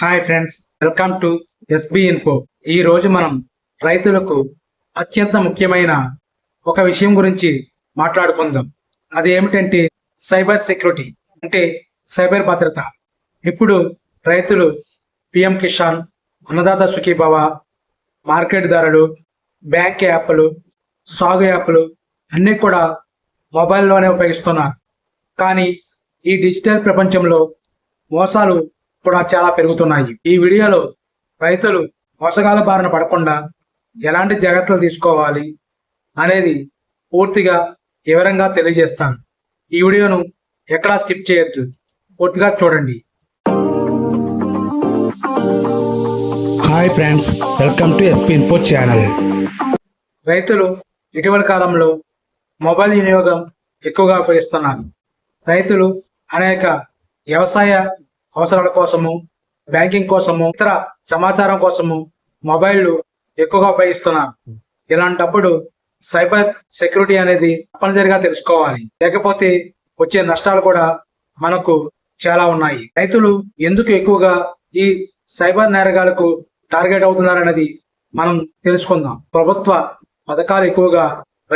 Hi friends, welcome to SB info. ఈ రోజు మనం రైతులకు అత్యంత ముఖ్యమైన ఒక విషయం గురించి మాట్లాడుకుందాం. అది ఏమిటంటే సైబర్ సెక్యూరిటీ, అంటే సైబర్ భద్రత. ఇప్పుడు రైతులు పిఎం కిసాన్, అన్నదాత సుఖీభవ, మార్కెట్ ధరలు, బ్యాంక్ యాప్లు, సాగు యాప్లు అన్నీ కూడా మొబైల్లోనే ఉపయోగిస్తున్నారు. కానీ ఈ డిజిటల్ ప్రపంచంలో మోసాలు కూడా చాలా పెరుగుతున్నాయి. ఈ వీడియోలో రైతులు మోసగాల బారిన పడకుండా ఎలాంటి జాగ్రత్తలు తీసుకోవాలి అనేది పూర్తిగా వివరంగా తెలియజేస్తాను. ఈ వీడియోను ఎక్కడా స్కిప్ చేయొద్దు, పూర్తిగా చూడండి. Hi friends, welcome to SP info channel. రైతులు ఇటీవల కాలంలో మొబైల్ వినియోగం ఎక్కువగా ఉపయోగిస్తున్నారు. రైతులు అనేక వ్యవసాయ అవసరాల కోసము, బ్యాంకింగ్ కోసము, ఇతర సమాచారం కోసము మొబైల్లు ఎక్కువగా ఉపయోగిస్తున్నారు. ఇలాంటప్పుడు సైబర్ సెక్యూరిటీ అనేది తప్పనిసరిగా తెలుసుకోవాలి, లేకపోతే వచ్చే నష్టాలు కూడా మనకు చాలా ఉన్నాయి. రైతులు ఎందుకు ఎక్కువగా ఈ సైబర్ నేరగాళ్లకు టార్గెట్ అవుతున్నారనేది మనం తెలుసుకుందాం. ప్రభుత్వ పథకాలు ఎక్కువగా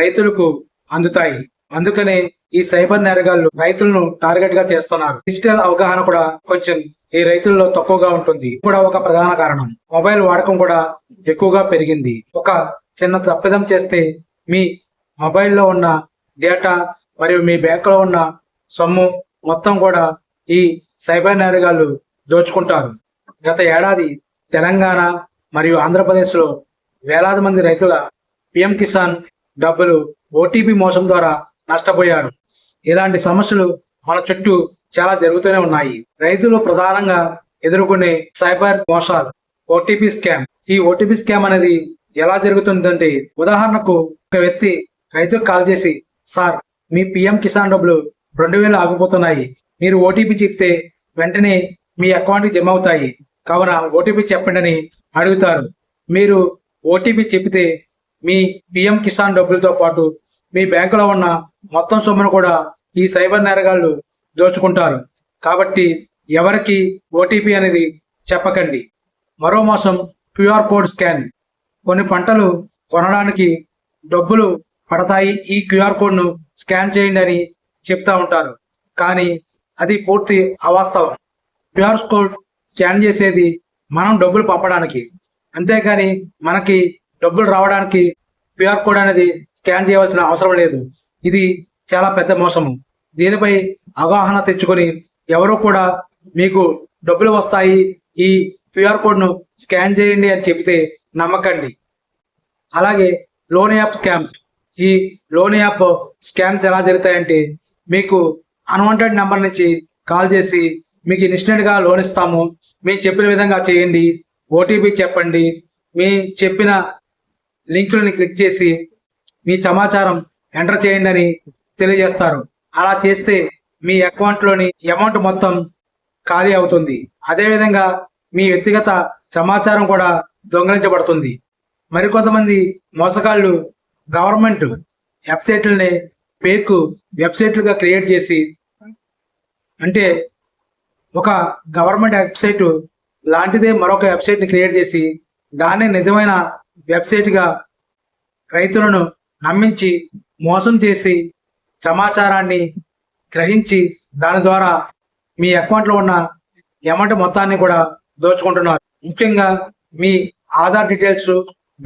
రైతులకు అందుతాయి, అందుకనే ఈ సైబర్ నేరగాళ్లు రైతులను టార్గెట్ గా చేస్తున్నారు. డిజిటల్ అవగాహన కూడా కొంచెం ఈ రైతుల్లో తక్కువగా ఉంటుంది, కూడా ఒక ప్రధాన కారణం. మొబైల్ వాడకం కూడా ఎక్కువగా పెరిగింది. ఒక చిన్న తప్పిదం చేస్తే మీ మొబైల్లో ఉన్న డేటా మరియు మీ బ్యాంకులో ఉన్న సొమ్ము మొత్తం కూడా ఈ సైబర్ నేరగాళ్లు దోచుకుంటారు. గత ఏడాది తెలంగాణ మరియు ఆంధ్రప్రదేశ్లో వేలాది మంది రైతుల పిఎం కిసాన్ డబ్బులు ఓటీపీ మోసం ద్వారా నష్టపోయారు. ఇలాంటి సమస్యలు మన చుట్టూ చాలా జరుగుతూనే ఉన్నాయి. రైతులు ప్రధానంగా ఎదుర్కొనే సైబర్ మోసాలు ఓటీపీ స్కామ్. ఈ ఓటీపీ స్కామ్ అనేది ఎలా జరుగుతుందంటే, ఉదాహరణకు ఒక వ్యక్తి రైతుకు కాల్ చేసి, సార్ మీ పిఎం కిసాన్ డబ్బులు 2000 ఆగిపోతున్నాయి, మీరు ఓటీపీ చెప్తే వెంటనే మీ అకౌంట్కి జమ అవుతాయి, కావున ఓటీపీ చెప్పండి అని అడుగుతారు. మీరు ఓటీపీ చెబితే మీ పిఎం కిసాన్ డబ్బులతో పాటు మీ బ్యాంకులో ఉన్న మొత్తం సొమ్మును కూడా ఈ సైబర్ నేరగాళ్లు దోచుకుంటారు. కాబట్టి ఎవరికి ఓటీపీ అనేది చెప్పకండి. మరో మోసం క్యూఆర్ కోడ్ స్కాన్. కొన్ని పంటలు కొనడానికి డబ్బులు పడతాయి, ఈ క్యూఆర్ కోడ్ను స్కాన్ చేయండి అని చెప్తా ఉంటారు, కానీ అది పూర్తి అవాస్తవం. క్యూఆర్ కోడ్ స్కాన్ చేసేది మనం డబ్బులు పంపడానికి, అంతేకాని మనకి డబ్బులు రావడానికి క్యూఆర్ కోడ్ అనేది స్కాన్ చేయవలసిన అవసరం లేదు. ఇది చాలా పెద్ద మోసము. దీనిపై అవగాహన తెచ్చుకొని ఎవరు కూడా మీకు డబ్బులు వస్తాయి, ఈ క్యూఆర్ కోడ్ను స్కాన్ చేయండి అని చెబితే నమ్మకండి. అలాగే లోన్ యాప్ స్కామ్స్. ఈ లోన్ యాప్ స్కామ్స్ ఎలా జరుగుతాయంటే, మీకు అన్వాంటెడ్ నెంబర్ నుంచి కాల్ చేసి మీకు ఇన్స్టెంట్గా లోన్ ఇస్తాము, మేము చెప్పిన విధంగా చేయండి, ఓటీపీ చెప్పండి, మీ చెప్పిన లింకులని క్లిక్ చేసి మీ సమాచారం ఎంటర్ చేయండి అని తెలియజేస్తారు. అలా చేస్తే మీ అకౌంట్లోని అమౌంట్ మొత్తం ఖాళీ అవుతుంది. అదేవిధంగా మీ వ్యక్తిగత సమాచారం కూడా దొంగిలించబడుతుంది. మరికొంతమంది మోసగాళ్ళు గవర్నమెంట్ వెబ్సైట్లని ఫేక్ వెబ్సైట్లుగా క్రియేట్ చేసి, అంటే ఒక గవర్నమెంట్ వెబ్సైట్ లాంటిదే మరొక వెబ్సైట్ని క్రియేట్ చేసి దాన్ని నిజమైన వెబ్సైట్గా రైతులను నమ్మించి మోసం చేసి సమాచారాన్ని గ్రహించి దాని ద్వారా మీ అకౌంట్లో ఉన్న అమౌంట్ మొత్తాన్ని కూడా దోచుకుంటున్నారు. ముఖ్యంగా మీ Aadhaar details,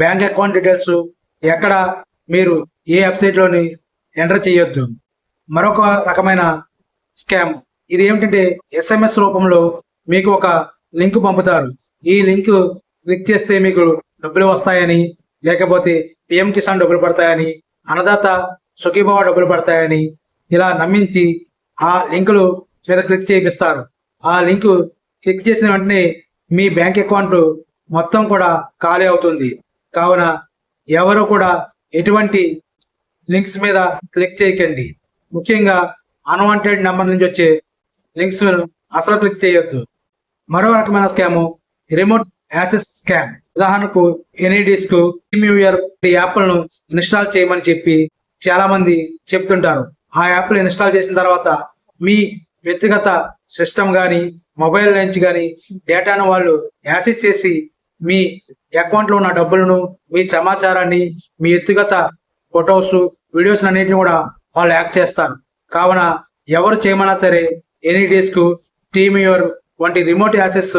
bank account details ఎక్కడ మీరు ఏ వెబ్సైట్లోని ఎంటర్ చేయొద్దు. మరొక రకమైన స్కామ్ ఇది ఏమిటంటే, ఎస్ఎంఎస్ రూపంలో మీకు ఒక లింక్ పంపుతారు. ఈ లింక్ క్లిక్ చేస్తే మీకు డబ్బులు వస్తాయని, లేకపోతే పిఎం కిసాన్ డబ్బులు పడతాయని, అన్నదాత సుఖీభవ డబ్బులు పడతాయని ఇలా నమ్మించి ఆ లింకులు మీద క్లిక్ చేయిస్తారు. ఆ లింకు క్లిక్ చేసిన వెంటనే మీ బ్యాంక్ అకౌంట్ మొత్తం కూడా ఖాళీ అవుతుంది. కావున ఎవరు కూడా ఎటువంటి లింక్స్ మీద క్లిక్ చేయకండి. ముఖ్యంగా అన్వాంటెడ్ నెంబర్ నుంచి వచ్చే లింక్స్ అసలు క్లిక్ చేయొద్దు. మరో రకమైన స్కాము రిమోట్ యాక్సెస్ స్కామ్. ఉదాహరణకు ఎనీడిస్క్, టీమ్యూయర్ యాప్లను ఇన్స్టాల్ చేయమని చెప్పి చాలా మంది చెప్తుంటారు. ఆ యాప్లు ఇన్స్టాల్ చేసిన తర్వాత మీ వ్యక్తిగత సిస్టమ్ కానీ మొబైల్ నుంచి కానీ డేటాను వాళ్ళు యాక్సెస్ చేసి మీ అకౌంట్లో ఉన్న డబ్బులను, మీ సమాచారాన్ని, మీ వ్యక్తిగత ఫొటోస్, వీడియోస్ అన్నింటిని కూడా వాళ్ళు యాక్ట్ చేస్తారు. కావున ఎవరు చేయమన్నా సరే ఎనీ డెస్క్, టీమ్యూర్ వంటి రిమోట్ యాక్సెస్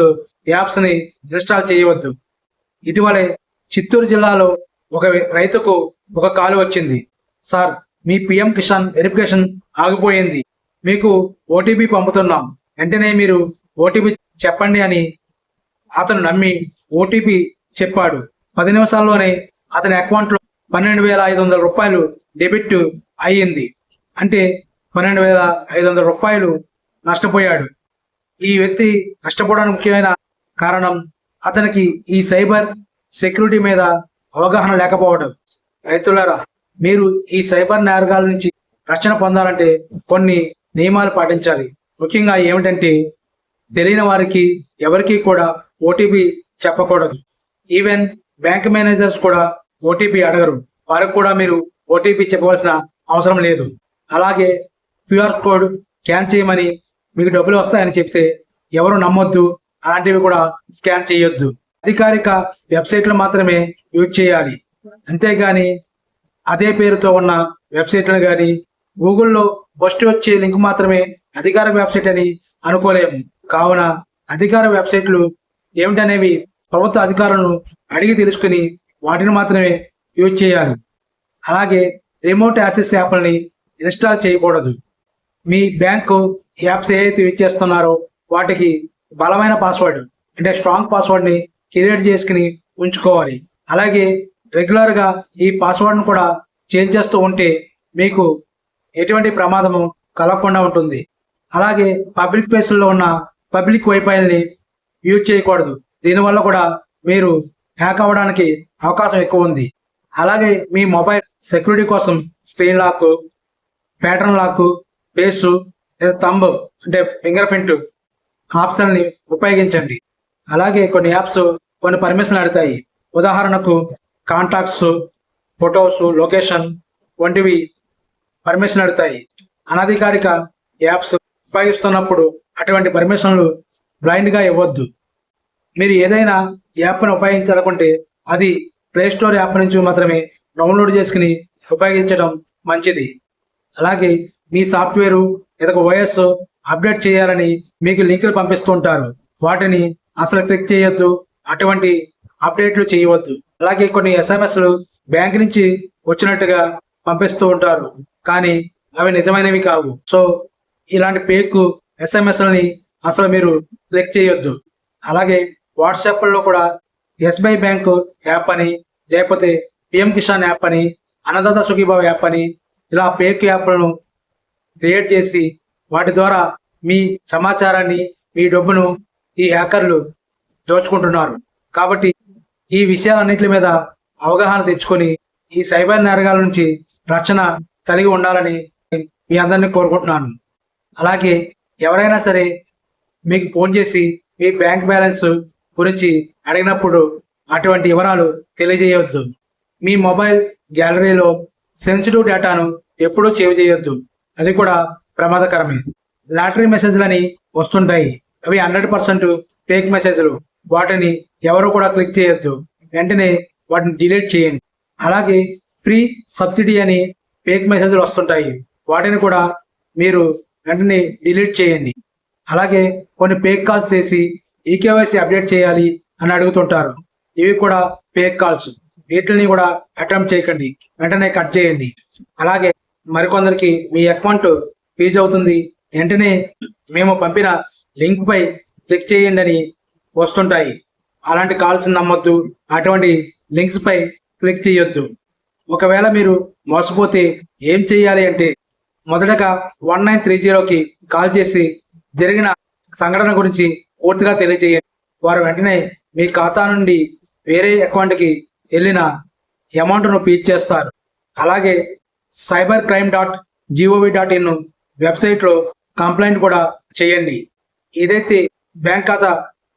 యాప్స్ని ఇన్స్టాల్ చేయవద్దు. ఇటీవలే చిత్తూరు జిల్లాలో ఒక రైతుకు ఒక కాల్ వచ్చింది. సార్, మీ పిఎం కిసాన్ వెరిఫికేషన్ ఆగిపోయింది, మీకు ఓటీపీ పంపుతున్నాం, వెంటనే మీరు ఓటీపీ చెప్పండి అని అతను నమ్మి ఓటీపీ చెప్పాడు. 10 నిమిషాల్లోనే అతని అకౌంట్లో 12,500 రూపాయలు డెబిట్ అయ్యింది. అంటే 12,500 రూపాయలు నష్టపోయాడు. ఈ వ్యక్తి నష్టపోవడానికి ముఖ్యమైన కారణం అతనికి ఈ సైబర్ సెక్యూరిటీ మీద అవగాహన లేకపోవడం. రైతులారా, మీరు ఈ సైబర్ నేరగాల నుంచి రక్షణ పొందాలంటే కొన్ని నియమాలు పాటించాలి. ముఖ్యంగా ఏమిటంటే, తెలియని వారికి ఎవరికి కూడా ఓటీపీ చెప్పకూడదు. ఈవెన్ బ్యాంక్ మేనేజర్స్ కూడా ఓటీపీ అడగరు, వారికి కూడా మీరు ఓటీపీ చెప్పవలసిన అవసరం లేదు. అలాగే క్యూఆర్ కోడ్ స్కాన్ చేయమని మీకు డబ్బులు వస్తాయని చెప్తే ఎవరు నమ్మొద్దు, అలాంటివి కూడా స్కాన్ చేయొద్దు. అధికారిక వెబ్సైట్లు మాత్రమే యూజ్ చేయాలి. అంతేగాని అదే పేరుతో ఉన్న వెబ్సైట్లను కానీ గూగుల్లో ఫస్ట్ వచ్చే లింక్ మాత్రమే అధికారిక వెబ్సైట్ అని అనుకోలేము. కావున అధికార వెబ్సైట్లు ఏమిటనేవి ప్రభుత్వ అధికారులను అడిగి తెలుసుకుని వాటిని మాత్రమే యూజ్ చేయాలి. అలాగే రిమోట్ యాక్సెస్ యాప్లని ఇన్స్టాల్ చేయకూడదు. మీ బ్యాంకు యాప్స్ ఏవైతే యూజ్ చేస్తున్నారో వాటికి బలమైన పాస్వర్డ్, అంటే స్ట్రాంగ్ పాస్వర్డ్ని క్రియేట్ చేసుకుని ఉంచుకోవాలి. అలాగే రెగ్యులర్గా ఈ పాస్వర్డ్ను కూడా చేంజ్ చేస్తూ ఉంటే మీకు ఎటువంటి ప్రమాదము కలగకుండా ఉంటుంది. అలాగే పబ్లిక్ ప్లేసుల్లో ఉన్న పబ్లిక్ వైఫైల్ని యూజ్ చేయకూడదు. దీనివల్ల కూడా మీరు హ్యాక్ అవ్వడానికి అవకాశం ఎక్కువ ఉంది. అలాగే మీ మొబైల్ సెక్యూరిటీ కోసం screen lock, pattern lock, face లేదా థంబ్ అంటే ఫింగర్ ప్రింట్ ఆప్షన్ని ఉపయోగించండి. అలాగే కొన్ని యాప్స్ కొన్ని పర్మిషన్లు అడుగుతాయి. ఉదాహరణకు కాంటాక్ట్స్, ఫొటోస్, లొకేషన్ వంటివి పర్మిషన్ అడుగుతాయి. అనధికారిక యాప్స్ ఉపయోగిస్తున్నప్పుడు అటువంటి పర్మిషన్లు బ్లైండ్గా ఇవ్వద్దు. మీరు ఏదైనా యాప్ను ఉపయోగించాలనుకుంటే అది ప్లే స్టోర్ యాప్ నుంచి మాత్రమే డౌన్లోడ్ చేసుకుని ఉపయోగించడం మంచిది. అలాగే మీ సాఫ్ట్వేరు లేదా ఓఎస్ అప్డేట్ చేయాలని మీకు లింకులు పంపిస్తూ ఉంటారు. వాటిని అసలు క్లిక్ చేయొద్దు, అటువంటి అప్డేట్లు చేయవద్దు. అలాగే కొన్ని ఎస్ఎంఎస్లు బ్యాంక్ నుంచి వచ్చినట్టుగా పంపిస్తూ ఉంటారు, కానీ అవి నిజమైనవి కావు. సో ఇలాంటి ఫేక్ ఎస్ఎంఎస్లని అసలు మీరు క్లిక్ చేయొద్దు. అలాగే వాట్సాప్లో కూడా ఎస్బీఐ బ్యాంకు యాప్ అని, లేకపోతే పిఎం కిసాన్ యాప్ అని, అన్నదాత సుఖీభావ యాప్ అని ఇలా ఫేక్ యాప్లను క్రియేట్ చేసి వాటి ద్వారా మీ సమాచారాన్ని, మీ డబ్బును ఈ హ్యాకర్లు దోచుకుంటున్నారు. కాబట్టి ఈ విషయాలన్నింటి మీద అవగాహన తెచ్చుకొని ఈ సైబర్ నేరగాల నుంచి రక్షణ కలిగి ఉండాలని మీ అందరినీ కోరుకుంటున్నాను. అలాగే ఎవరైనా సరే మీకు ఫోన్ చేసి మీ బ్యాంక్ బ్యాలెన్స్ గురించి అడిగినప్పుడు అటువంటి వివరాలు తెలియజేయవద్దు. మీ మొబైల్ గ్యాలరీలో సెన్సిటివ్ డేటాను ఎప్పుడూ సేవ్ చేయొద్దు, అది కూడా ప్రమాదకరమే. లాటరీ మెసేజ్లని వస్తుంటాయి, అవి 100% ఫేక్ మెసేజ్లు. వాటిని ఎవరు కూడా క్లిక్ చేయొద్దు, వెంటనే వాటిని డిలీట్ చేయండి. అలాగే ఫ్రీ సబ్సిడీ అని ఫేక్ మెసేజ్లు వస్తుంటాయి, వాటిని కూడా మీరు వెంటనే డిలీట్ చేయండి. అలాగే కొన్ని ఫేక్ కాల్స్ చేసి ఈకేవైసీ అప్డేట్ చేయాలి అని అడుగుతుంటారు, ఇవి కూడా ఫేక్ కాల్స్. వీటిని కూడా అటెంప్ట్ చేయకండి, వెంటనే కట్ చేయండి. అలాగే మరికొందరికి మీ అకౌంట్ ఫీజ్ అవుతుంది, వెంటనే మేము పంపిన లింక్ పై క్లిక్ చేయండి అని వస్తుంటాయి. అలాంటి కాల్స్ నమ్మొద్దు, అటువంటి లింక్స్ పై క్లిక్ చేయొద్దు. ఒకవేళ మీరు మోసపోతే ఏం చేయాలి అంటే, మొదటగా 1930కి కాల్ చేసి జరిగిన సంఘటన గురించి పూర్తిగా తెలియజేయండి. వారు వెంటనే మీ ఖాతా నుండి వేరే అకౌంట్కి వెళ్ళిన అమౌంట్ను పీచ్ చేస్తారు. అలాగే cybercrime.gov.in వెబ్సైట్లో కంప్లైంట్ కూడా చేయండి. ఏదైతే బ్యాంక్ ఖాతా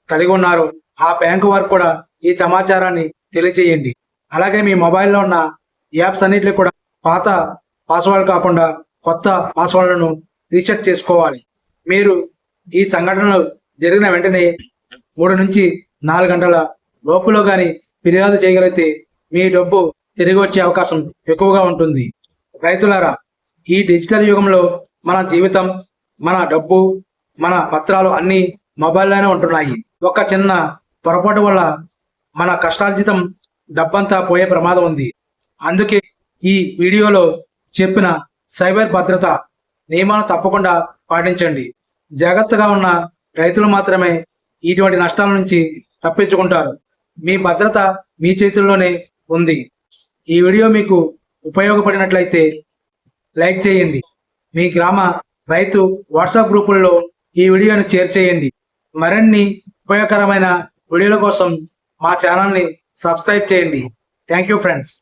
కలిగి ఉన్నారో ఆ బ్యాంకు వారికి కూడా ఈ సమాచారాన్ని తెలియజేయండి. అలాగే మీ మొబైల్లో ఉన్న యాప్స్ అన్నిటిని కూడా పాత పాస్వర్డ్ కాకుండా కొత్త పాస్వర్డ్లను రీసెట్ చేసుకోవాలి. మీరు ఈ సంఘటనలు జరిగిన వెంటనే 3 నుంచి 4 గంటల లోపులో కానీ ఫిర్యాదు చేయగలిగితే మీ డబ్బు తిరిగి వచ్చే అవకాశం ఎక్కువగా ఉంటుంది. రైతులారా, ఈ డిజిటల్ యుగంలో మన జీవితం, మన డబ్బు, మన పత్రాలు అన్నీ మొబైల్లోనే ఉంటున్నాయి. ఒక చిన్న పొరపాటు వల్ల మన కష్టార్జితం డబ్బంతా పోయే ప్రమాదం ఉంది. అందుకే ఈ వీడియోలో చెప్పిన సైబర్ భద్రత నియమాలను తప్పకుండా పాటించండి. జాగ్రత్తగా ఉన్న రైతులు మాత్రమే ఇటువంటి నష్టాల నుంచి తప్పించుకుంటారు. మీ భద్రత మీ చేతుల్లోనే ఉంది. ఈ వీడియో మీకు ఉపయోగపడినట్లయితే లైక్ చేయండి. మీ గ్రామ రైతు వాట్సాప్ గ్రూపుల్లో ఈ వీడియోను షేర్ చేయండి. మరిన్ని ఉపయోగకరమైన వీడియోల కోసం మా ఛానల్ని సబ్స్క్రైబ్ చేయండి. Thank you friends.